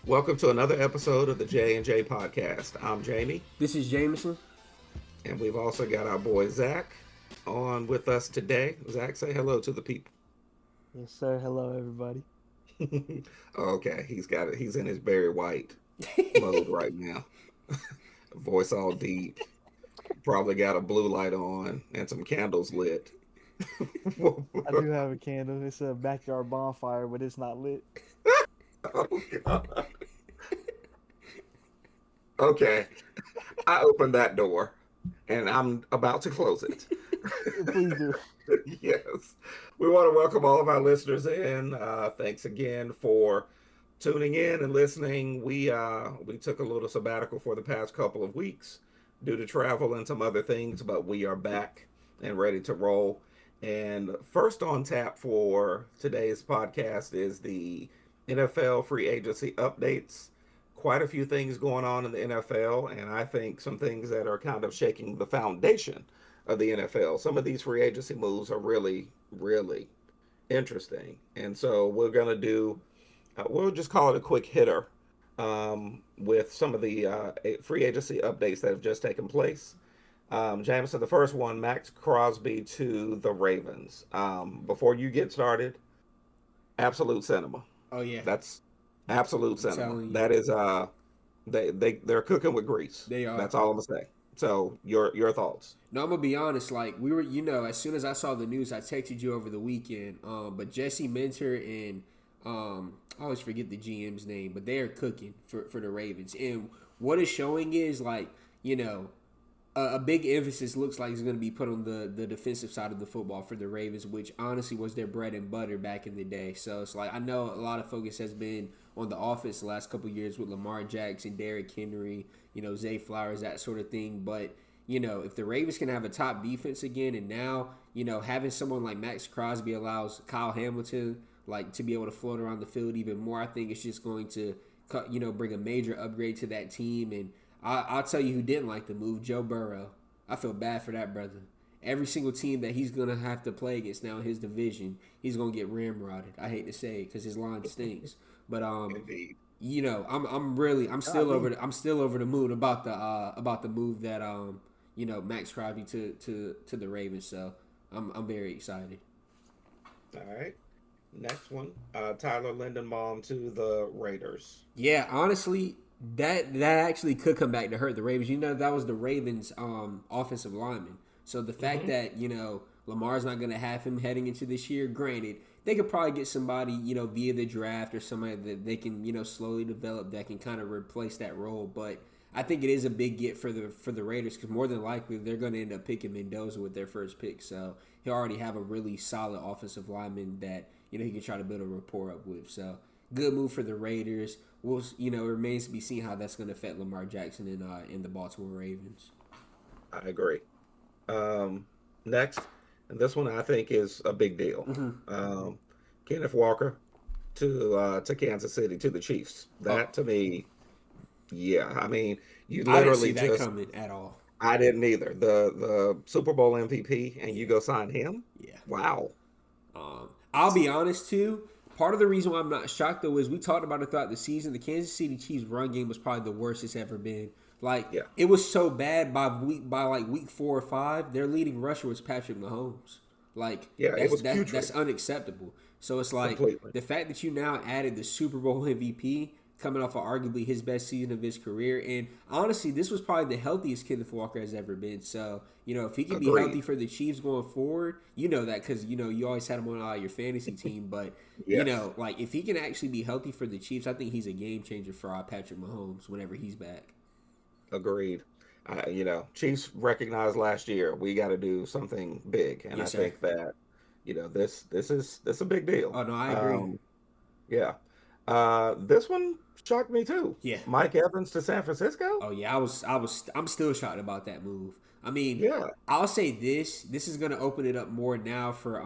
Welcome to another episode of the J and J podcast. I'm Jamie, This is Jameson. and we've also got our boy Zach on with us today. Zach, say hello to the people. Yes, sir. Hello, everybody. Okay, he's got it. He's in his Barry White mode right now. Voice all deep. Probably got a blue light on and some candles lit. I do have a candle. It's a backyard bonfire, but it's not lit. Oh God. Okay, I opened that door, and I'm about to close it. Please do. Yes. We want to welcome all of our listeners in. Thanks again for tuning in and listening. We took a little sabbatical for the past couple of weeks due to travel and some other things, but we are back and ready to roll. And first on tap for today's podcast is the NFL free agency updates. Quite a few things going on in the NFL, and I think some things that are kind of shaking the foundation of the NFL. Some of these free agency moves are really, really interesting. And so we'll just call it a quick hitter with some of the free agency updates that have just taken place. Jameson, the first one, Max Crosby to the Ravens. Before you get started, absolute cinema. Oh yeah, That's absolute I'm cinema. telling you, That is they're cooking with grease. they are. That's all I'm gonna say. So your thoughts? No, I'm gonna be honest. Like we were, as soon as I saw the news, I texted you over the weekend. But Jesse Minter and I always forget the GM's name, but they are cooking for the Ravens. And what it's showing is like a big emphasis looks like is going to be put on the defensive side of the football for the Ravens, which honestly was their bread and butter back in the day. So it's like I know a lot of focus has been on the offense the last couple of years with Lamar Jackson, Derrick Henry, Zay Flowers, that sort of thing. But if the Ravens can have a top defense again, and now having someone like Max Crosby allows Kyle Hamilton like to be able to float around the field even more, I think it's just going to bring a major upgrade to that team. And I'll tell you who didn't like the move, Joe Burrow. I feel bad for that brother. Every single team that he's going to have to play against now in his division, he's going to get ramrodded. I hate to say it because his line stinks. But Indeed. I'm still over the moon about the move that Max Crosby to the Ravens. So I'm very excited. All right. Next one, Tyler Lindenbaum to the Raiders. Yeah, honestly, that actually could come back to hurt the Ravens. That was the Ravens' offensive lineman. So the fact that Lamar's not going to have him heading into this year, granted, they could probably get somebody via the draft or somebody that they can slowly develop that can kind of replace that role. But I think it is a big get for the Raiders because more than likely they're going to end up picking Mendoza with their first pick. So he'll already have a really solid offensive lineman that he can try to build a rapport up with. So good move for the Raiders. It remains to be seen how that's going to affect Lamar Jackson in the Baltimore Ravens. I agree. Next, and this one I think is a big deal. Kenneth Walker to Kansas City to the Chiefs. That to me, yeah. I mean, you I didn't literally see that just coming at all. I didn't either. The Super Bowl MVP and you go sign him. Yeah. Wow. I'll be honest too. Part of the reason why I'm not shocked though is we talked about it throughout the season. The Kansas City Chiefs run game was probably the worst it's ever been. Like Yeah. it was so bad by week 4 or 5. Their leading rusher was Patrick Mahomes. Like Yeah, it was putrid. that's unacceptable. So it's like Completely. the fact that you now added the Super Bowl MVP coming off of arguably his best season of his career, and honestly, this was probably the healthiest Kenneth Walker has ever been. So if he can be Agreed. healthy for the Chiefs going forward, that because you always had him on your fantasy team, but Yes. like if he can actually be healthy for the Chiefs, I think he's a game changer for Patrick Mahomes whenever he's back. Agreed. Chiefs recognized last year we got to do something big, and Yes, I sir. think that this is a big deal. Oh no, I agree. Yeah. This one shocked me too. Yeah. Mike Evans to San Francisco. Oh yeah, I'm still shocked about that move. I mean, Yeah. I'll say this is gonna open it up more now for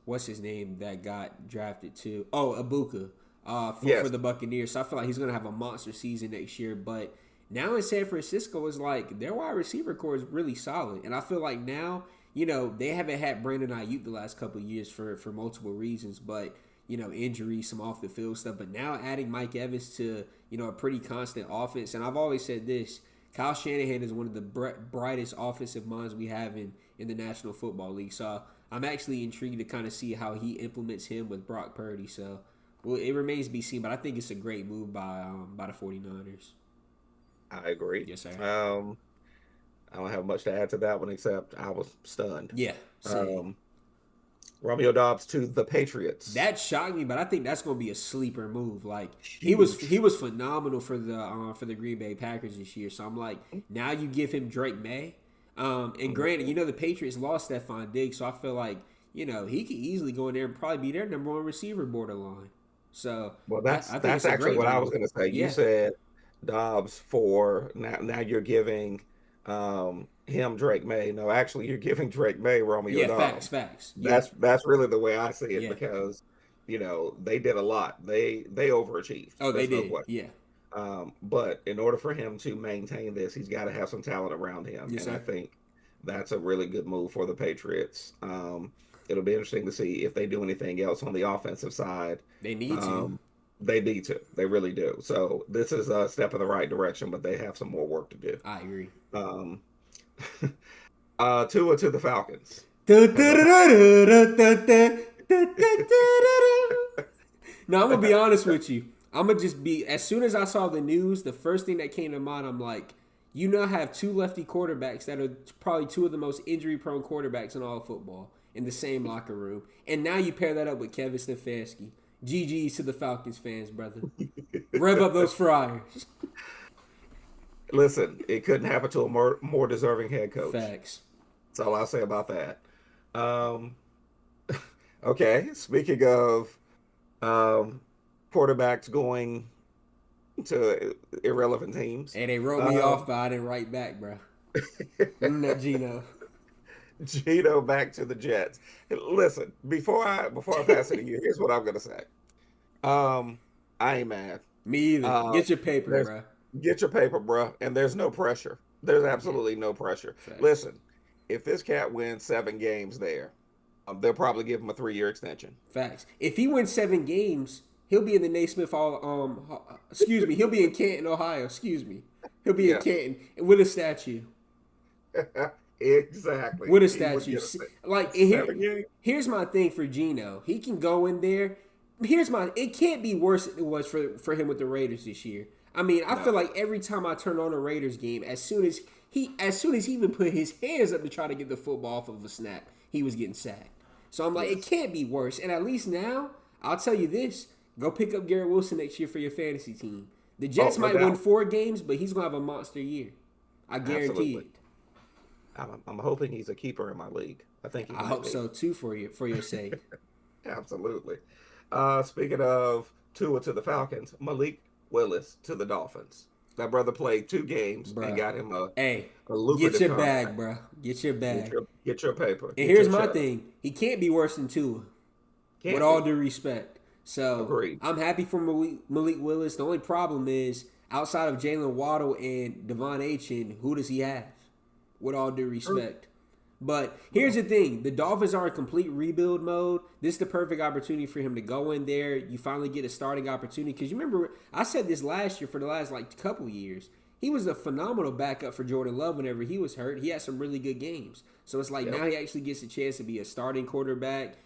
what's his name that got drafted to Ibuka for Yes. the Buccaneers. So I feel like he's gonna have a monster season next year. But now in San Francisco is like their wide receiver core is really solid. And I feel like now, they haven't had Brandon Ayuk the last couple of years for multiple reasons, but injuries, some off the field stuff. But now adding Mike Evans to, a pretty constant offense. And I've always said this, Kyle Shanahan is one of the brightest offensive minds we have in the National Football League. So I'm actually intrigued to kind of see how he implements him with Brock Purdy. So, well, it remains to be seen, but I think it's a great move by the 49ers. I agree. Yes, sir. I don't have much to add to that one except I was stunned. Yeah, same. Romeo Dobbs to the Patriots. That shocked me, but I think that's going to be a sleeper move. Like Huge. he was phenomenal for the Green Bay Packers this year. So I'm like, now you give him Drake May. And granted, the Patriots lost Stephon Diggs, so I feel like he could easily go in there and probably be their number one receiver borderline. So well, that's I think actually what I was going to say. Yeah. You said Dobbs for now. You're giving him Drake May. No, actually, you're giving Drake May Romeo Dobbs. Facts. Yeah. That's really the way I see it Yeah. because they did a lot. They overachieved. Oh, they There's no did. question. Yeah. But in order for him to maintain this, he's got to have some talent around him. Yes, and sir. I think that's a really good move for the Patriots. It'll be interesting to see if they do anything else on the offensive side. They need to. They need to. They really do. So this is a step in the right direction, but they have some more work to do. I agree. Tua to the Falcons. No, I'm gonna be honest with you. I'm gonna just be. As soon as I saw the news, the first thing that came to mind, I'm like, you now have two lefty quarterbacks that are probably two of the most injury-prone quarterbacks in all of football in the same locker room, and now you pair that up with Kevin Stefanski. GG's to the Falcons fans, brother. Rev up those fryers. Listen, it couldn't happen to a more deserving head coach. Facts. That's all I'll say about that. Okay, speaking of quarterbacks going to irrelevant teams. Hey, they wrote me off, but I didn't write back, bro. That Gino. Gino back to the Jets. Listen, before I pass it to you, here's what I'm gonna say. I ain't mad. Me either. Get your paper, bro. Get your paper, bro. And there's no pressure. There's absolutely no pressure. Facts. Listen, if this cat wins 7 games there, they'll probably give him a 3-year extension. Facts. If he wins 7 games, he'll be in the Naismith he'll be in Canton, Ohio. He'll be in Canton with a statue. Exactly. With a statue. Here's my thing for Gino. He can go in there. It can't be worse than it was for him with the Raiders this year. I mean, I feel like every time I turn on a Raiders game, as soon as he even put his hands up to try to get the football off of a snap, he was getting sacked. So I'm like, It can't be worse. And at least now, I'll tell you this: go pick up Garrett Wilson next year for your fantasy team. The Jets might win 4 games, but he's gonna have a monster year. I guarantee it. I'm hoping he's a keeper in my league. I hope so too for your sake. Absolutely. Speaking of Tua to the Falcons, Malik Willis to the Dolphins. That brother played 2 games and got him a lucrative get your contract. bag, bro. Get your bag. Get your paper. And here's my thing: he can't be worse than Tua. With all due respect. So agreed. I'm happy for Malik Willis. The only problem is outside of Jalen Waddle and Devon Achane, who does he have? With all due respect. But here's the thing. The Dolphins are in complete rebuild mode. This is the perfect opportunity for him to go in there. You finally get a starting opportunity. Because you remember, I said this last year for the last couple years. He was a phenomenal backup for Jordan Love whenever he was hurt. He had some really good games. So it's like now he actually gets a chance to be a starting quarterback.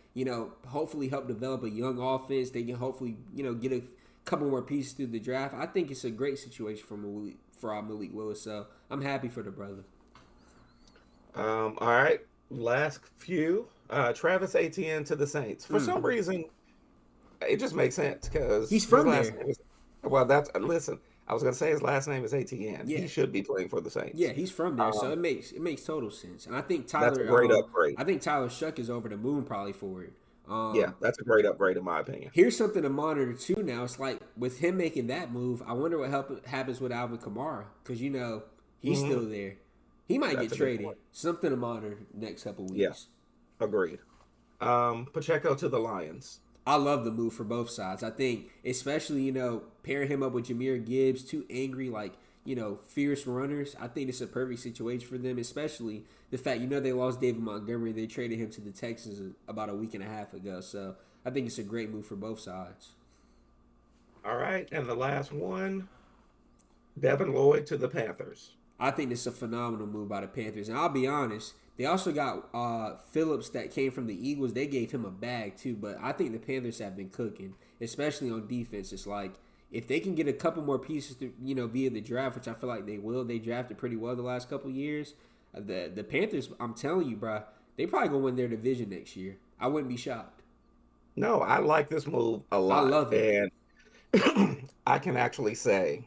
Hopefully help develop a young offense. They can hopefully, get a couple more pieces through the draft. I think it's a great situation for Malik Willis. So I'm happy for the brother. All right. Last few. Travis Etienne to the Saints. For some reason, it just makes sense because he's from there. Listen. I was gonna say his last name is Etienne. Yeah. He should be playing for the Saints. Yeah, he's from there, so it makes total sense. And I think Tyler. That's a great upgrade. I think Tyler Shuck is over the moon probably for it. Yeah, that's a great upgrade in my opinion. Here's something to monitor too. Now it's like with him making that move, I wonder what happens with Alvin Kamara because he's still there. He might get traded. Something to monitor next couple weeks. Yeah, agreed. Pacheco to the Lions. I love the move for both sides. I think, especially, pairing him up with Jahmyr Gibbs, 2 angry, fierce runners. I think it's a perfect situation for them, especially the fact, they lost David Montgomery. They traded him to the Texans about a week and a half ago. So I think it's a great move for both sides. All right, and the last one, Devin Lloyd to the Panthers. I think this is a phenomenal move by the Panthers. And I'll be honest, they also got Phillips that came from the Eagles. They gave him a bag too, but I think the Panthers have been cooking, especially on defense. It's like if they can get a couple more pieces, via the draft, which I feel like they will. They drafted pretty well the last couple of years. The Panthers, I'm telling you, bro, they probably gonna win their division next year. I wouldn't be shocked. No, I like this move a lot. I love it. And I can actually say,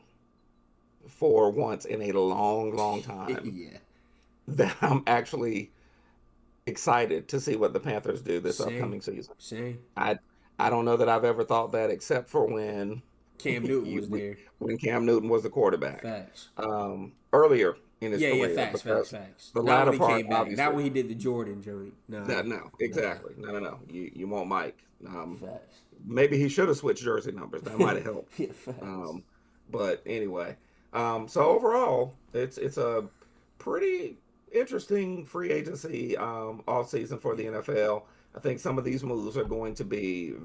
for once in a long, long time, Yeah. that I'm actually excited to see what the Panthers do this Same. upcoming season. Same. I don't know that I've ever thought that except for when Cam Newton was there. when Cam Newton was the quarterback. Facts. Earlier in his career. Facts. The Not latter when he part, came back. obviously. Not when he did the Jordan joint. No, exactly. No. You want Mike. Facts. Maybe he should have switched jersey numbers. That might have helped. Yeah, facts. But anyway, so overall, it's a pretty interesting free agency off season for the NFL. I think some of these moves are going to be.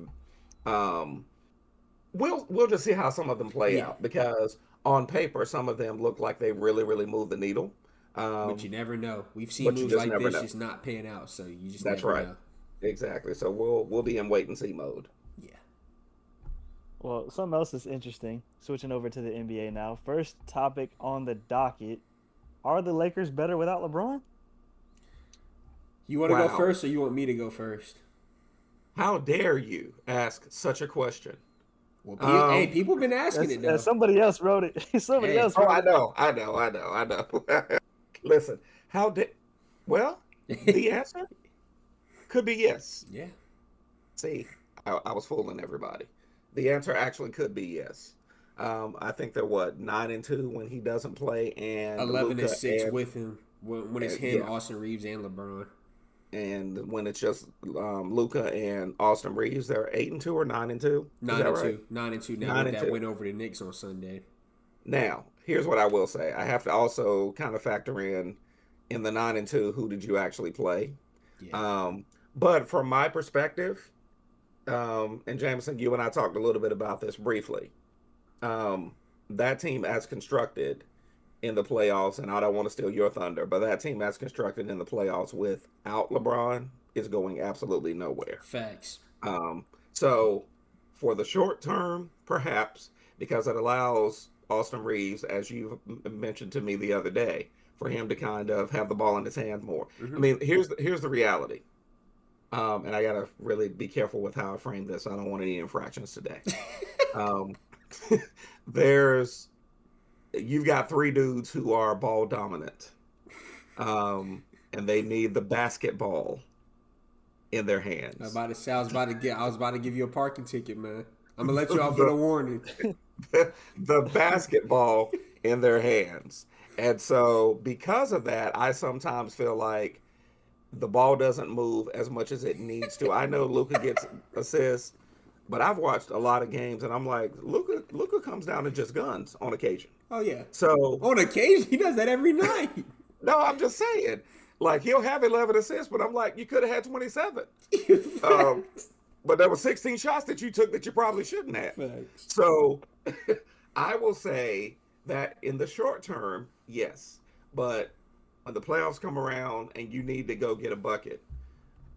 We'll just see how some of them play out, because on paper some of them look like they really move the needle. But you never know. We've seen moves like this just not pan out, so you just that's never right. know. Exactly. So we'll be in wait and see mode. Yeah. Well, something else that's interesting. Switching over to the NBA now. First topic on the docket: are the Lakers better without LeBron? You want to go first, or you want me to go first? How dare you ask such a question? Well, people been asking it though. Somebody else wrote it. Somebody else wrote it. I know. Listen, well, the answer could be yes. Yeah. See, I was fooling everybody. The answer actually could be yes. I think they're 9-2 when he doesn't play, and 11-6 with him when it's him, Austin Reeves, and LeBron. And when it's just Luka and Austin Reeves, they're 8-2 or 9-2. 9-2. 9-2 now with that 9-2. win over the Knicks on Sunday. Now, here's what I will say. I have to also kind of factor in the 9-2, who did you actually play? Yeah. But from my perspective, and Jameson, you and I talked a little bit about this briefly. That team as constructed in the playoffs, and I don't want to steal your thunder, but that team as constructed in the playoffs without LeBron is going absolutely nowhere. Facts. So for the short term, perhaps, because it allows Austin Reeves, as you mentioned to me the other day, for him to kind of have the ball in his hands more. Mm-hmm. I mean, here's the reality. And I gotta really be careful with how I frame this. I don't want any infractions today. You've got three dudes who are ball dominant, and they need the basketball in their hands. I was about to give you a parking ticket, man. I'm gonna let you off with a warning. The basketball in their hands, and so because of that, I sometimes feel like the ball doesn't move as much as it needs to. I know Luka gets assists, but I've watched a lot of games, and I'm like, Luka comes down and just guns on occasion. Oh yeah. So on occasion, he does that every night. No, I'm just saying, like he'll have 11 assists, but I'm like, you could have had 27. But there were 16 shots that you took that you probably shouldn't have. Thanks. So I will say that in the short term, yes, but when the playoffs come around and you need to go get a bucket,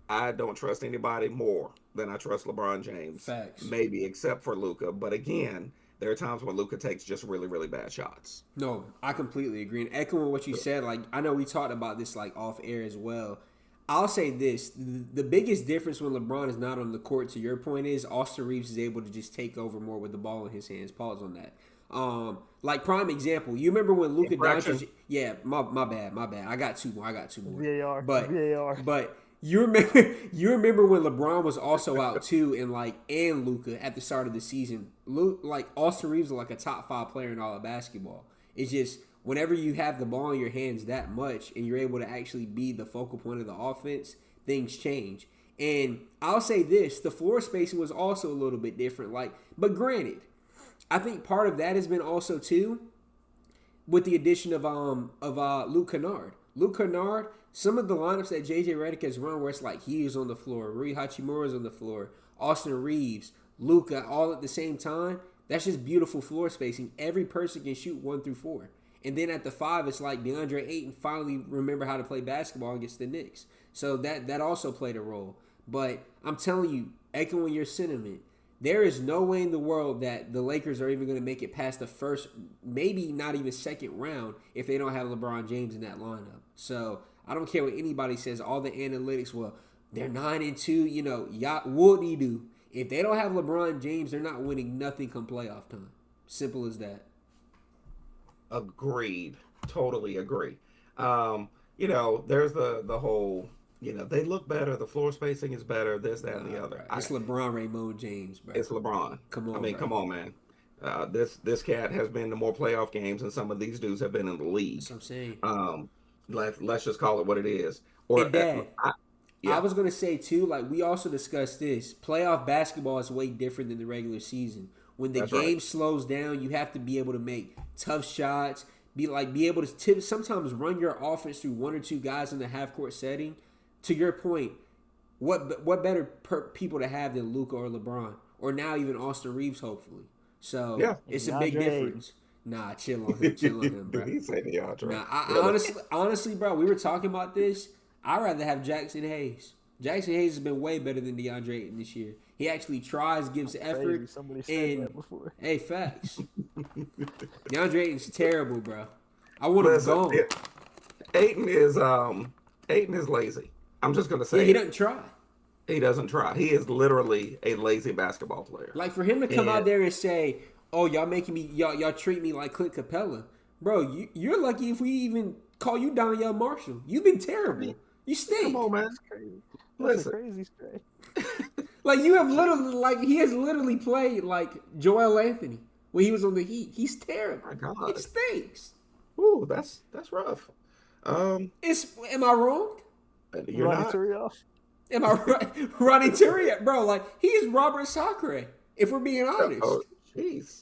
I don't trust anybody more than I trust LeBron James. Facts. Maybe except for Luka. But again, there are times when Luka takes just really bad shots. No, I completely agree. And echoing what you said, like I know we talked about this like off air as well. I'll say this: the biggest difference when LeBron is not on the court, to your point, is Austin Reeves is able to just take over more with the ball in his hands. Pause on that. Like prime example, you remember when Luka Doncic? Yeah, my bad. I got two more. VAR. But you remember when LeBron was also out too, and Luka at the start of the season. Austin Reeves is like a top 5 player in all of basketball. It's just whenever you have the ball in your hands that much and you're able to actually be the focal point of the offense, things change. And I'll say this: the floor spacing was also a little bit different. But granted, I think part of that has been also too with the addition of Luke Kennard. Luke Kennard, some of the lineups that JJ Redick has run where it's like he is on the floor, Rui Hachimura is on the floor, Austin Reeves, Luka, all at the same time, that's just beautiful floor spacing. Every person can shoot 1 through 4. And then at the 5, it's like DeAndre Ayton finally remember how to play basketball against the Knicks. So that also played a role. But I'm telling you, echoing your sentiment, there is no way in the world that the Lakers are even going to make it past the first, maybe not even second round if they don't have LeBron James in that lineup. So I don't care what anybody says. All the analytics, well, they're 9-2. You know, what do you do? If they don't have LeBron James, they're not winning nothing come playoff time. Simple as that. Agreed. Totally agree. You know, there's the whole, you know, they look better. The floor spacing is better. This, that, and the other. Bro. It's LeBron Raymond James, bro. It's LeBron. Come on, I mean, bro. come on, man. This cat has been to more playoff games than some of these dudes have been in the league. That's what I'm saying. Let's just call it what it is. Or hey, Dad, I was gonna say too. Like we also discussed this. Playoff basketball is way different than the regular season. When the game slows down, you have to be able to make tough shots. Be able to sometimes run your offense through 1 or 2 guys in the half court setting. To your point, what better people to have than Luka or LeBron, or now even Austin Reeves, hopefully. So it's a big difference. Nah, chill on him, bro. He said DeAndre. Nah, honestly, bro, we were talking about this. I'd rather have Jackson Hayes. Jackson Hayes has been way better than DeAndre Ayton this year. He actually tries, gives effort. Somebody said that before. Hey, facts. DeAndre Ayton's terrible, bro. I want him gone. Ayton is lazy. I'm just gonna say he doesn't try. He doesn't try. He is literally a lazy basketball player. Like for him to come out there and say, "Oh, y'all making me, y'all treat me like Clint Capella," bro. You're lucky if we even call you Donyell Marshall. You've been terrible. You stink. Come on, man. That's crazy. Listen. Crazy straight. Like you have literally, he has literally played like Joel Anthony when he was on the Heat. He's terrible. My God. He stinks. Ooh, that's rough. Am I wrong? You're Ronnie not. Turioff. Am I right? Ronnie Turiaf, bro, like he's Robert Sacre, if we're being honest. Oh, jeez.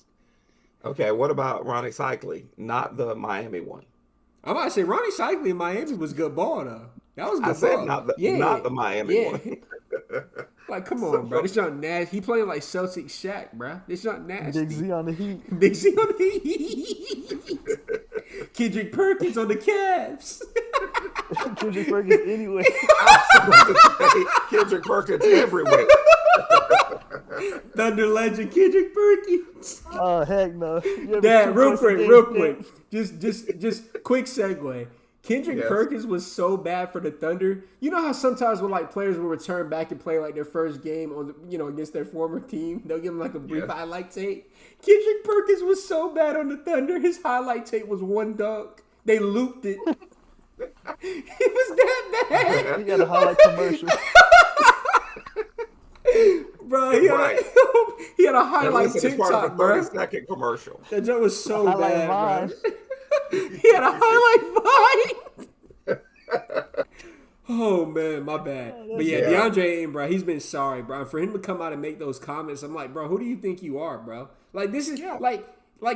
Okay, what about Ronnie Cycli? Not the Miami one. I might say Ronnie Cycli in Miami was good ball though. That was good I said ball. not the Miami one. Like, come on, bro. This not nasty. He playing like Celtic Shaq, bro. This not nasty. Big Z on the Heat. Big Z on the Heat. Kendrick Perkins on the Cavs. Kendrick Perkins anyway. Kendrick Perkins everywhere. Thunder legend Kendrick Perkins. Oh heck no. Dad, real quick. Just quick segue. Kendrick Perkins was so bad for the Thunder. You know how sometimes when like players will return back and play like their first game on against their former team, they'll give them like a brief highlight tape. Kendrick Perkins was so bad on the Thunder. His highlight tape was one dunk. They looped it. It was that bad. He got a highlight commercial. Bro, he had a highlight TikTok, bro. 30-second commercial. That joke was so bad, Vine. bro. He had a highlight Vine. Oh man, my bad. But yeah, DeAndre Ayton, bro, he's been sorry, bro. And for him to come out and make those comments, I'm like, bro, who do you think you are, bro? Like this is like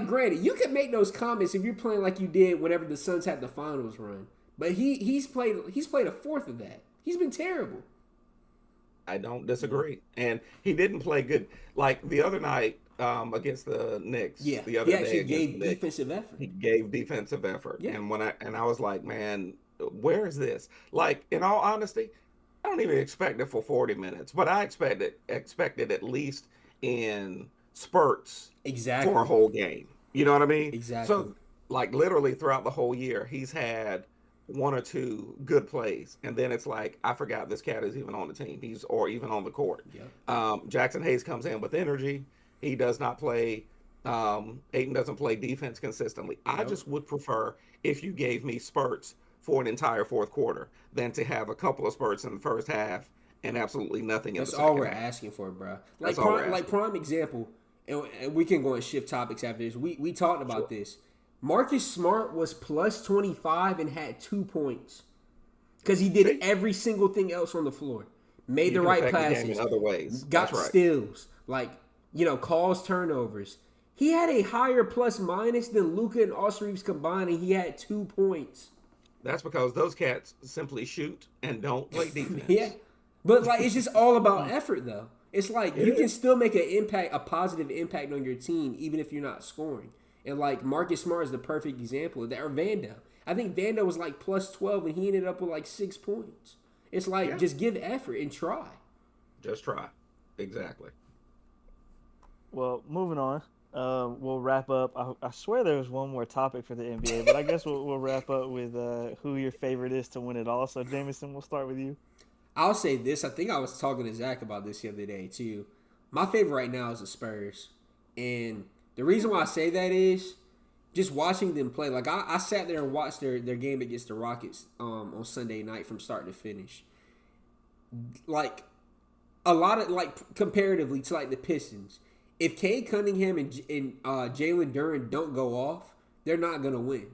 granted, you can make those comments if you're playing like you did whenever the Suns had the finals run. But he's played a fourth of that. He's been terrible. I don't disagree. And he didn't play good. Like the other night against the Knicks. Yeah, the other he actually day gave defensive effort. He gave defensive effort. Yeah. And I was like, man, where is this? Like, in all honesty, I don't even expect it for 40 minutes, but I expected at least in spurts for a whole game. You know what I mean? Exactly. So, like, literally throughout the whole year, he's had 1 or 2 good plays, and then it's like, I forgot this cat is even on the team. Or even on the court. Yeah. Jackson Hayes comes in with energy. He does not play. Ayton doesn't play defense consistently. I just would prefer if you gave me spurts for an entire fourth quarter than to have a couple of spurts in the first half and absolutely nothing in the second half. That's all we're asking for, bro. Like prime example, and we can go and shift topics after this. We talked about this. Marcus Smart was plus 25 and had 2 points because he did every single thing else on the floor. Made the right passes. In other ways. Got steals. Calls turnovers. He had a higher plus minus than Luka and Austin Reeves combined, and he had 2 points. That's because those cats simply shoot and don't play defense. Yeah. But, it's just all about effort, though. It's like It you can is. still make an impact, a positive impact on your team, even if you're not scoring. And like Marcus Smart is the perfect example of that. Or Vando. I think Vando was like plus 12 and he ended up with like 6 points. It's like Yeah. just give effort and try. Just try. Exactly. Well, moving on. We'll wrap up. I swear there was one more topic for the NBA, but I guess we'll wrap up with who your favorite is to win it all. So, Jameson, we'll start with you. I'll say this. I think I was talking to Zach about this the other day too. My favorite right now is the Spurs. And the reason why I say that is just watching them play. Like I sat there and watched their game against the Rockets on Sunday night from start to finish. Like a lot of like comparatively to like the Pistons. If Cade Cunningham and Jalen Duren don't go off, they're not gonna win.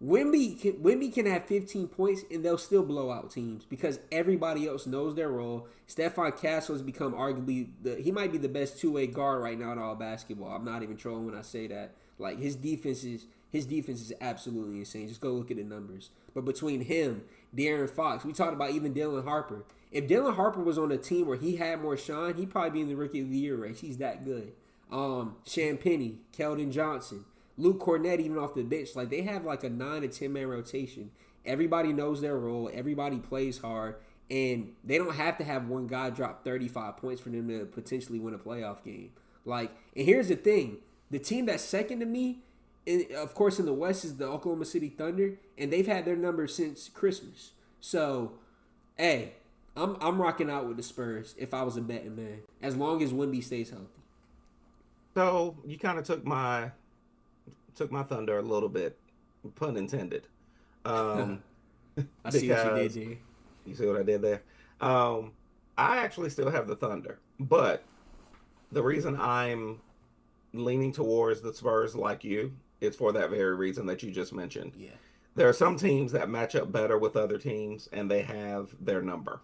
Wemby can have 15 points and they'll still blow out teams because everybody else knows their role. Stephon Castle has become arguably he might be the best two-way guard right now in all basketball. I'm not even trolling when I say that. Like his defense is absolutely insane. Just go look at the numbers. But between him, De'Aaron Fox, we talked about even Dylan Harper. If Dylan Harper was on a team where he had more shine, he'd probably be in the Rookie of the Year race. He's that good. Champagnie, Keldon Johnson, Luke Cornett, even off the bench, like they have like a 9 to 10 man rotation. Everybody knows their role. Everybody plays hard, and they don't have to have one guy drop 35 points for them to potentially win a playoff game. Like, and here's the thing: the team that's second to me, of course, in the West is the Oklahoma City Thunder, and they've had their number since Christmas. So, hey, I'm rocking out with the Spurs if I was a betting man, as long as Wemby stays healthy. So you kind of took my thunder a little bit, pun intended. Um, I see what you did because there. you see what I did there. I actually still have the Thunder, but the reason I'm leaning towards the Spurs like you is for that very reason that you just mentioned. Yeah. There are some teams that match up better with other teams, and they have their number.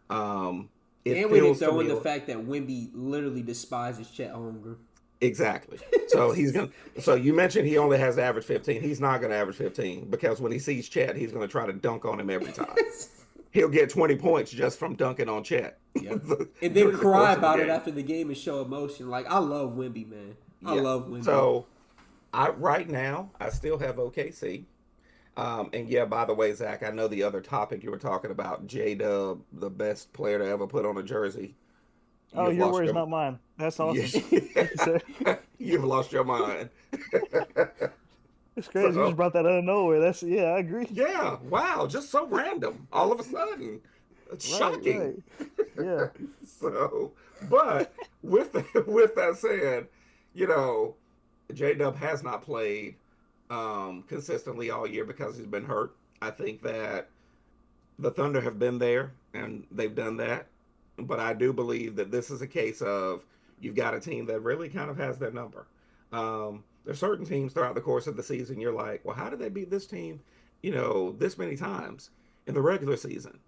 It And we didn't feels to throw in me the fact that Wemby literally despises Chet Holmgren. exactly. So he's gonna. So you mentioned he only has to average 15. He's not gonna average 15 because when he sees Chet, he's gonna try to dunk on him every time. He'll get 20 points just from dunking on Chet. Yep. And then During the cry course of the about it game. after the game and show emotion. Like, I love Wemby, man. I Yeah. love Wemby. So I right now I still have OKC. And yeah, by the way, Zach, I know the other topic you were talking about, J Dub, the best player to ever put on a jersey. Oh, You've your lost words, your not mine. That's awesome. you've lost your mind. It's crazy. You just So brought that out of nowhere. Yeah, I agree. yeah, wow, just so random. All of a sudden. It's shocking. Yeah. So, but with that said, you know, J Dub has not played consistently all year because he's been hurt. I think that the Thunder have been there and they've done that. But I do believe that this is a case of you've got a team that really kind of has their number. There's certain teams throughout the course of the season you're like, well, how did they beat this team, this many times in the regular season?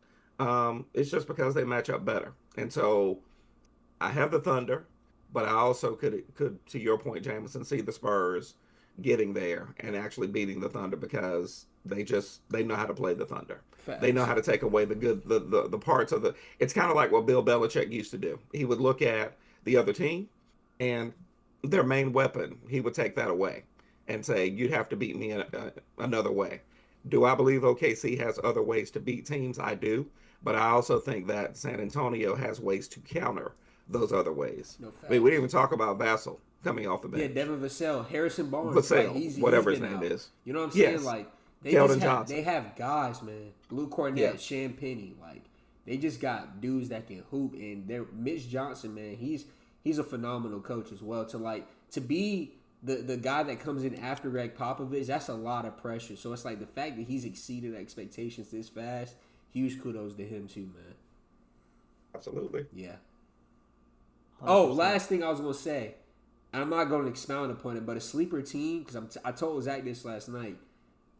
It's just because they match up better. And so I have the Thunder, but I also could to your point, Jameson, see the Spurs getting there and actually beating the Thunder because they know how to play the Thunder. Facts. They know how to take away the parts of the. It's kind of like what Bill Belichick used to do. He would look at the other team and their main weapon. He would take that away and say, "You'd have to beat me in another way." Do I believe OKC has other ways to beat teams? I do, but I also think that San Antonio has ways to counter those other ways. No I mean, we didn't facts. even talk about Vassell coming off the bench. Yeah, Devin Vassell, Harrison Barnes, Vassell, like, he's whatever been his name out. is. You know what I'm saying? Yes. Like they Keldon just Johnson. they have guys, man. Luke Cornett, Yeah. Champagnie, like they just got dudes that can hoop. And they're Mitch Johnson, man. He's a phenomenal coach as well. To be the guy that comes in after Greg Popovich, that's a lot of pressure. So it's like the fact that he's exceeded expectations this fast, huge kudos to him too, man. Absolutely. Yeah. 100%. Oh, last thing I was gonna say, and I'm not going to expound upon it, but a sleeper team because I told Zach this last night.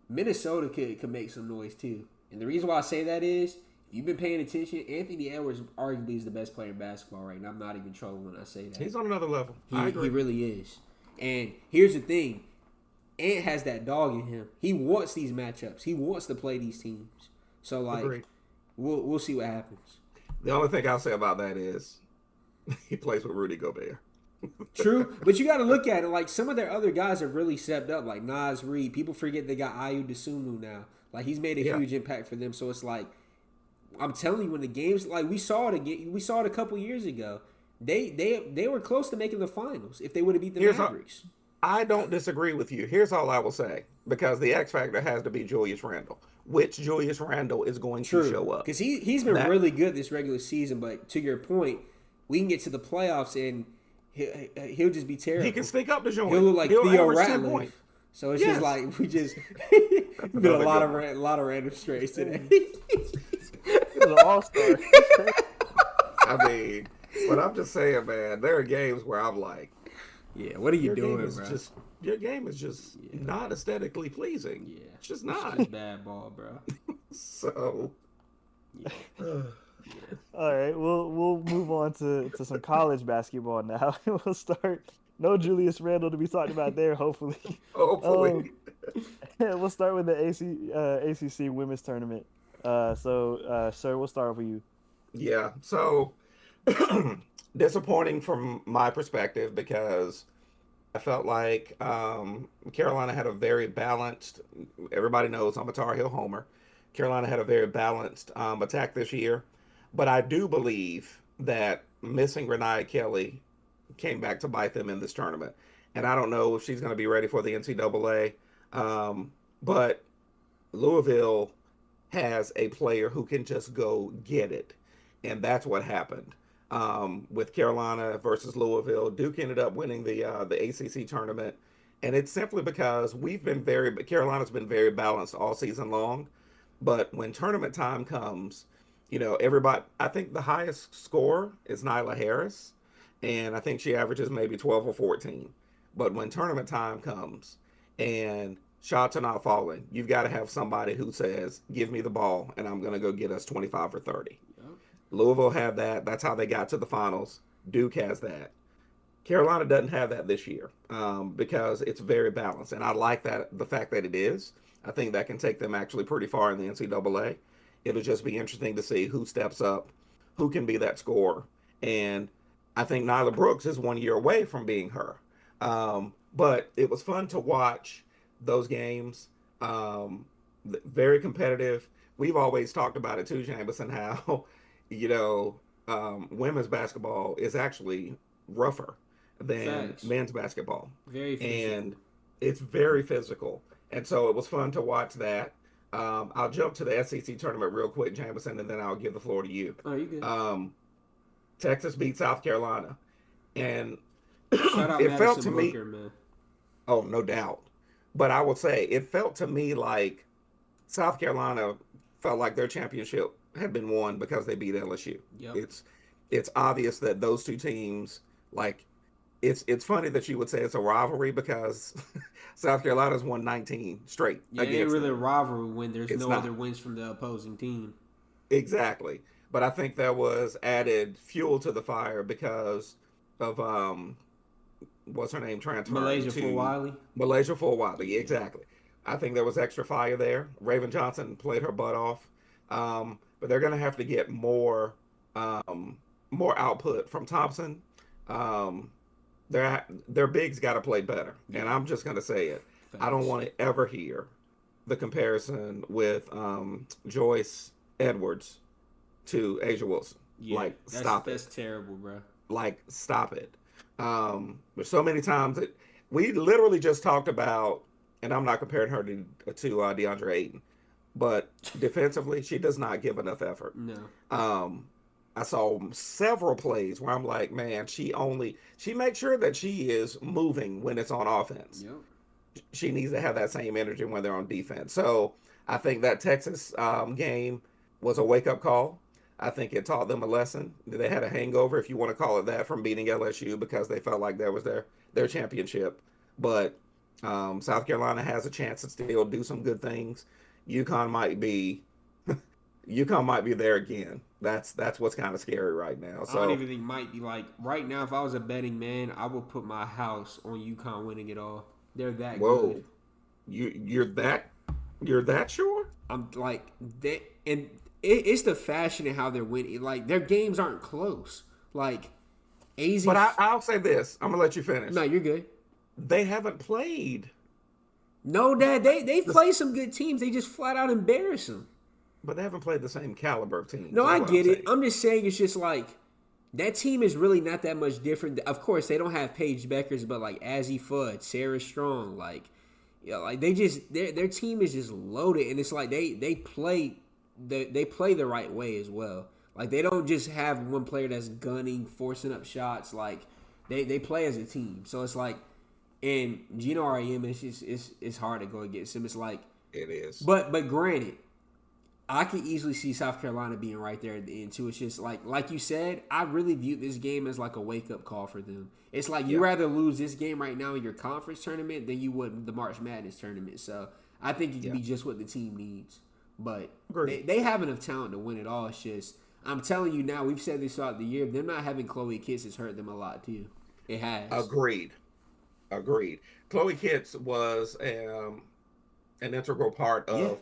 Minnesota could make some noise too, and the reason why I say that is if you've been paying attention, Anthony Edwards arguably is the best player in basketball right now. I'm not even trolling when I say that. He's on another level. I He agree. really is. And here's the thing, Ant has that dog in him. He wants these matchups. He wants to play these teams. So like, Agreed. we'll see what happens. The only thing I'll say about that is He plays with Rudy Gobert. True, but you got to look at it like some of their other guys have really stepped up, like Nas Reed. People forget they got Ayu Dosunmu now. Like he's made a Yeah. huge impact for them. So it's like I'm telling you, when the games like we saw it again, we saw it a couple years ago. They were close to making the finals if they would have beat the Here's how, Mavericks. I don't disagree with you. Here's all I will say, because the X factor has to be Julius Randle. Which Julius Randle is going to True, show up? because he's been That really good this regular season. But to your point, we can get to the playoffs and he'll just be terrible. he can sneak up the joint. He'll look like He'll Theo average 10 Ratliff. points. So it's Yes. just like we just been a another lot good of random strays today. He was an all-star. I mean, but I'm just saying, man, there are games where I'm like, Yeah, what are you your doing, game is bro? just your game is just not aesthetically pleasing. Yeah, It's just It's not. just bad ball, bro. So All right, we'll move on to some college basketball now. We'll start. No Julius Randle to be talked about there, hopefully. hopefully. We'll start with the ACC women's tournament. Sir, we'll start with you. Yeah. So disappointing from my perspective because I felt like Carolina had a very balanced. Everybody knows I'm a Tar Heel homer. Carolina had a very balanced attack this year, but I do believe that missing Renee Kelly came back to bite them in this tournament, and I don't know if she's going to be ready for the NCAA. But Louisville has a player who can just go get it, and that's what happened with Carolina versus Louisville. Duke ended up winning the ACC tournament, and it's simply because Carolina's been very balanced all season long, but when tournament time comes, everybody. I think the highest score is Nyla Harris, and I think she averages maybe 12 or 14. But when tournament time comes and shots are not falling, you've got to have somebody who says, "Give me the ball, and I'm going to go get us 25 or 30." Yep. Louisville had that. That's how they got to the finals. Duke has that. Carolina doesn't have that this year because it's very balanced, and I like the fact that it is. I think that can take them actually pretty far in the NCAA. It'll just be interesting to see who steps up, who can be that scorer, and I think Nyla Brooks is 1 year away from being her. But it was fun to watch those games. Very competitive. We've always talked about it too, Jameson, how women's basketball is actually rougher than Facts. men's basketball, Very physical. and it's very physical. And so it was fun to watch that. I'll jump to the SEC tournament real quick, Jameson, and then I'll give the floor to you. Oh, you good? Texas beat South Carolina, and Shout out it Madison felt to me, Booker, man. oh, no doubt. But I will say, it felt to me like South Carolina felt like their championship had been won because they beat LSU. Yep. It's obvious that those two teams, like, it's funny that you would say it's a rivalry because South Carolina's won 19 straight. Yeah, it ain't against really a them. rivalry when there's It's no not. other wins from the opposing team. Exactly. But I think there was added fuel to the fire because of what's her name transferring Malaysia to for Wiley. Malaysia for Wiley. Exactly. I think there was extra fire there. Raven Johnson played her butt off, but they're going to have to get more output from Thompson. Their bigs got to play better, and I'm just going to say it. I don't want to ever hear the comparison with Joyce Edwards to Asia Wilson. Yeah, Stop it. That's terrible, bro. Stop it. There's so many times that we literally just talked about, and I'm not comparing her to DeAndre Ayton, but defensively, she does not give enough effort. No. I saw several plays where I'm like, man, she makes sure that she is moving when it's on offense. Yep. She needs to have that same energy when they're on defense. So I think that Texas game was a wake-up call. I think it taught them a lesson. They had a hangover, if you want to call it that, from beating LSU because they felt like that was their championship. But South Carolina has a chance to still do some good things. UConn might be there again. That's what's kind of scary right now. So I don't even think might be like right now. If I was a betting man, I would put my house on UConn winning it all. They're that good. You're that sure? I'm like that, and it's the fashion and how they're winning. Like their games aren't close. Like AZ. But I'll say this. I'm gonna let you No, finish. you're good. They haven't played, No, Dad, they've this, played some good teams. They just flat out embarrass them. but they haven't played the same caliber of teams. No, Is I what I'm get it. saying. I'm just saying it's just like that team is really not that much different. Of course, they don't have Paige Beckers, but like Azzy Fudd, Sarah Strong, like like they just their team is just loaded, and it's like they play the right way as well. Like they don't just have one player that's gunning, forcing up shots. Like they play as a team. So it's like, and Gino REM, it's hard to go against him. It's like, It is. but granted, I could easily see South Carolina being right there at the end too. It's just like you said, I really view this game as like a wake up call for them. It's like you rather lose this game right now in your conference tournament than you would the March Madness tournament. So I think it could be just what the team needs. But they have enough talent to win it all. It's just I'm telling you now, we've said this throughout the year, them not having Chloe Kitts has hurt them a lot too. It has. Agreed. Chloe Kitts was an integral part of.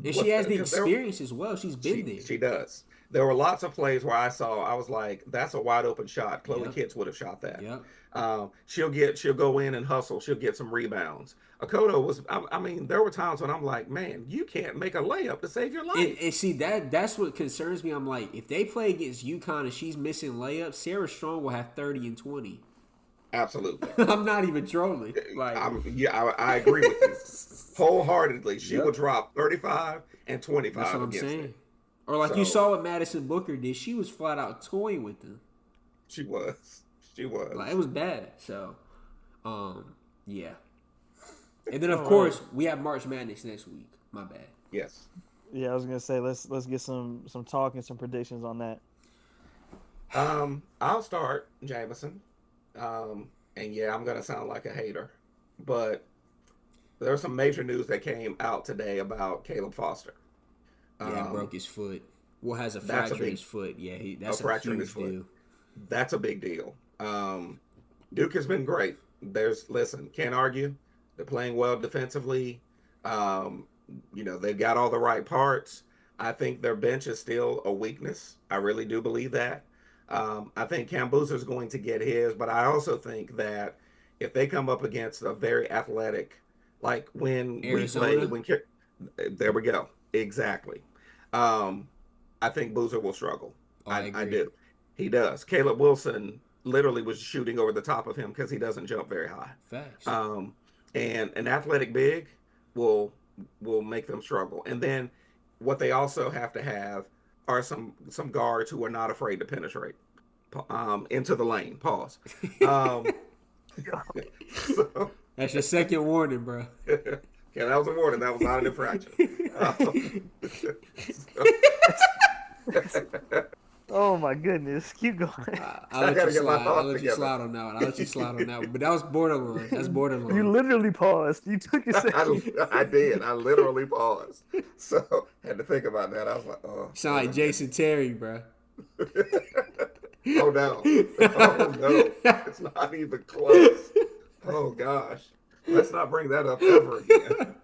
And she has the experience as well. She's been there. She does. There were lots of plays where I was like, "That's a wide open shot." Chloe Kitts would have shot that. Yeah. She'll go in and hustle. She'll get some rebounds. Akoto was. I mean, there were times when I'm like, "Man, you can't make a layup to save your life." And see that's what concerns me. I'm like, if they play against UConn and she's missing layups, Sarah Strong will have 30 and 20. Absolutely. I'm not even trolling. Like, I agree with you wholeheartedly. She will drop 35 and 25. That's what I'm against saying. it. Or like you saw what Madison Booker did. She was flat out toying with them. She was. Like, it was bad. So, yeah. And then of course we have March Madness next week. My bad. Yes. Yeah, I was gonna say let's get some talk and some predictions on that. I'll start, Jameson. And yeah, I'm gonna sound like a hater, but there's some major news that came out today about Caleb Foster. Yeah, he broke his foot. Well, has a fracture in his foot. Yeah, that's a huge deal. That's a big deal. Duke has been great. Can't argue. They're playing well defensively. They've got all the right parts. I think their bench is still a weakness. I really do believe that. I think Cam Boozer's going to get his, but I also think that if they come up against a very athletic, like when Arizona? There we go. Exactly. I think Boozer will struggle. I do. He does. Caleb Wilson literally was shooting over the top of him because he doesn't jump very high. Facts. And an athletic big will make them struggle. And then what they also have to have are some guards who are not afraid to penetrate into the lane. Pause. That's your second warning, bro. Okay, that was a warning. That was not an infraction. Oh my goodness, keep going. I'll let you slide. I'll let you slide on that one. But that was borderline. That's borderline. You literally paused. You took a second. I did. I literally paused. So had to think about that. I was like, oh. Sound like Jason Terry, bro. Oh no. Oh no. It's not even close. Oh gosh. Let's not bring that up ever again.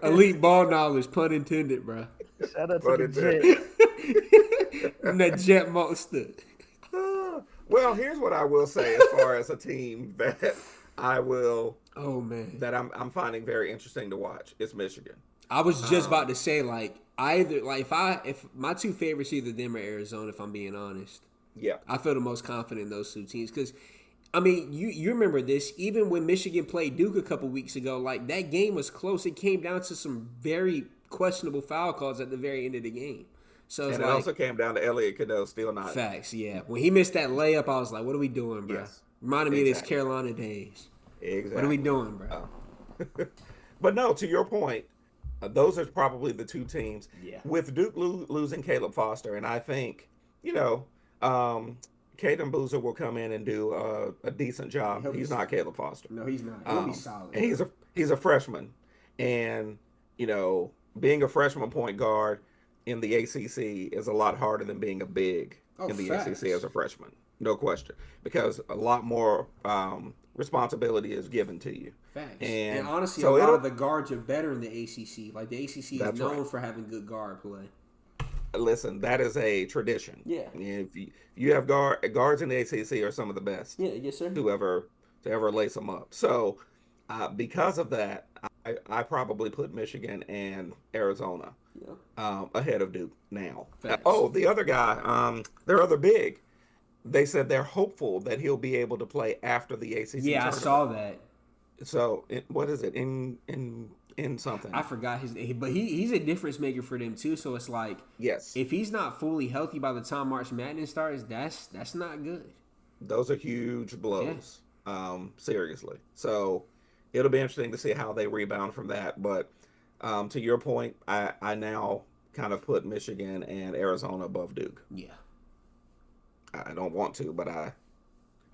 Elite ball knowledge, pun intended, bro. Shout out to the Jet. And that Jet monster. Well, here's what I will say as far as a team that I will. Oh man. That I'm finding very interesting to watch. It's Michigan. I was just about to say if my two favorites either them or Arizona, if I'm being honest. Yeah. I feel the most confident in those two teams because. I mean, you remember this, even when Michigan played Duke a couple weeks ago, like that game was close. It came down to some very questionable foul calls at the very end of the game. So it also came down to Elliot Cadeau still not. Facts, yeah. When he missed that layup, I was like, what are we doing, bro? Yes, Reminded me of his Carolina days. Exactly. What are we doing, bro? But no, to your point, those are probably the two teams. Yeah. With Duke losing Caleb Foster, and I think, Caden Boozer will come in and do a decent job. He's not Caleb Foster. No, he's not. He'll be solid. And he's a freshman, and being a freshman point guard in the ACC is a lot harder than being a big in the ACC as a freshman. No question, because a lot more responsibility is given to you. Facts. And honestly, so a lot of the guards are better in the ACC. Like the ACC is known right. for having good guard play. listen, that is a tradition. Yeah. If you have guards in the ACC are some of the best Yeah. Yes, sir. to ever lace them up. So because of that, I probably put Michigan and Arizona Yeah. ahead of Duke now. Facts. Oh, the other guy, their other big, they said they're hopeful that he'll be able to play after the ACC Yeah, I tournament. saw that. So what is it in something? I forgot his name, but he's a difference maker for them too. So it's like, Yes, if he's not fully healthy by the time March Madness starts, that's not good. those are huge Yeah. blows. Seriously. So it'll be interesting to see how they rebound from that. But to your point, I now kind of put Michigan and Arizona above Duke. Yeah. I don't want to, but I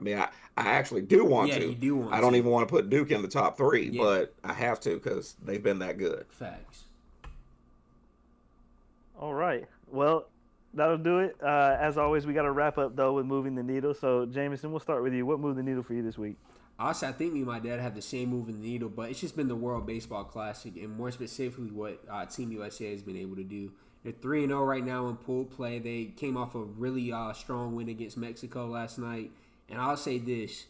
mean, I actually do want Yeah, to. you do want I don't to. even want to put Duke in the top three, Yeah. but I have to because they've been that good. Facts. All right. Well, that'll do it. As always, we got to wrap up though with moving the needle. So, Jameson, we'll start with you. What moved the needle for you this week? Honestly, I think me and my dad have the same move in the needle, but it's just been the World Baseball Classic, and more specifically what Team USA has been able to do. They're 3-0 right now in pool play. They came off a really strong win against Mexico last night. And I'll say this,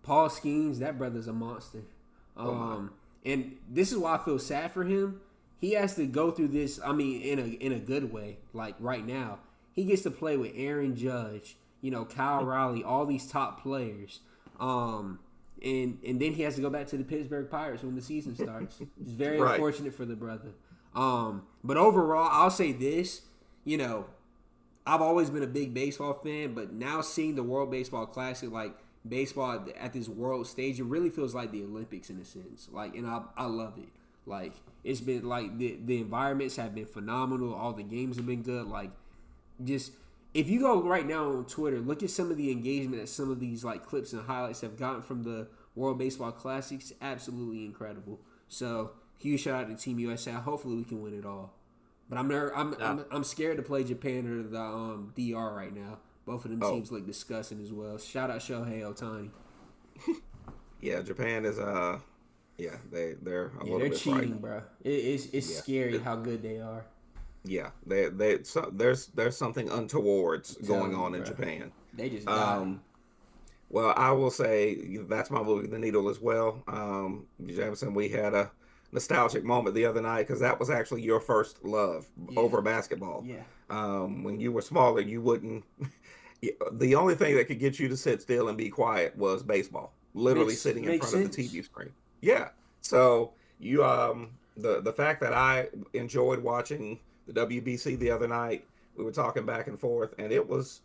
Paul Skeens, that brother's a monster. And this is why I feel sad for him. He has to go through this, I mean, in a good way, like right now. He gets to play with Aaron Judge, Kyle Riley, all these top players. And then he has to go back to the Pittsburgh Pirates when the season starts. It's very Right. unfortunate for the brother. But overall, I'll say this, I've always been a big baseball fan, but now seeing the World Baseball Classic, like baseball at this world stage, it really feels like the Olympics in a sense. Like, and I love it. Like, it's been like the environments have been phenomenal. All the games have been good. Like, just if you go right now on Twitter, look at some of the engagement that some of these like clips and highlights have gotten from the World Baseball Classics. Absolutely incredible. So huge shout out to Team USA. Hopefully we can win it all. But I'm scared to play Japan or the DR right now. Both of them teams look disgusting as well. Shout out Shohei Ohtani. Yeah, Japan is they're a little They're bit cheating, frightening. bro. It's scary how good they are. Yeah, there's something untowards going on in bro. Japan. They just got it. Well, I will say that's my movie, The Needle, as well. Jameson, we had a nostalgic moment the other night because that was actually your first love over basketball. Yeah. When you were smaller, you wouldn't. The only thing that could get you to sit still and be quiet was baseball. Literally sitting in front of the TV screen. Yeah. So you the fact that I enjoyed watching the WBC the other night, we were talking back and forth, and it's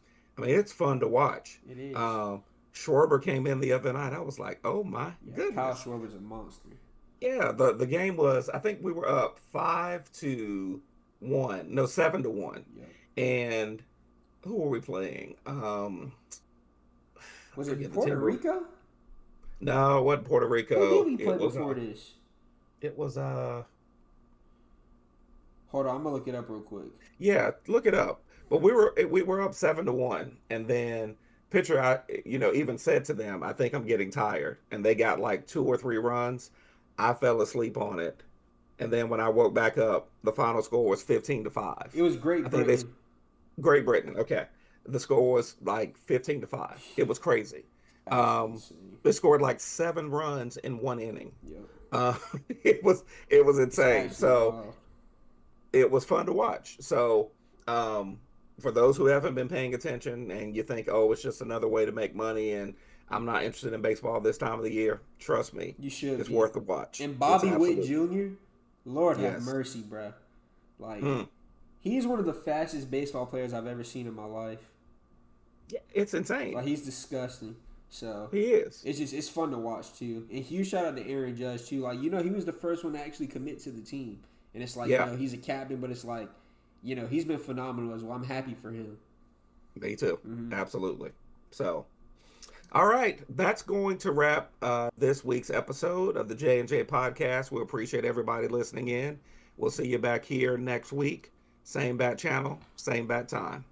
fun to watch. It is. Schwarber came in the other night. I was like, oh my goodness. Kyle Schwarber's a monster. Yeah, the game was, I think we were up 5-1. No, 7-1. Yeah. And who were we playing? Was it Puerto Rico? No, it wasn't Puerto Rico. Who did we play before this? It was Hold on, I'm gonna look it up real quick. yeah, look it up. But we were up 7-1, and then pitcher, even said to them, I think I'm getting tired, and they got like 2 or 3 runs. I fell asleep on it, and then when I woke back up, the final score was 15-5. It was Great Britain. Great Britain. Okay, the score was like 15-5. It was crazy. They scored like 7 runs in 1 inning. Yep. It was insane. So it was fun to watch. So for those who haven't been paying attention and you think, oh, it's just another way to make money and I'm not interested in baseball this time of the year, trust me, you should. It's worth a watch. And Bobby Witt Jr., Lord have mercy, bro. Like he's one of the fastest baseball players I've ever seen in my life. Yeah, it's insane. Like he's disgusting. So he is. It's fun to watch too. And huge shout out to Aaron Judge too. Like he was the first one to actually commit to the team. And it's like he's a captain, but it's like he's been phenomenal as well. I'm happy for him. Me too. Absolutely. So, all right, that's going to wrap this week's episode of the J&J podcast. We appreciate everybody listening in. We'll see you back here next week. Same bat channel, same bat time.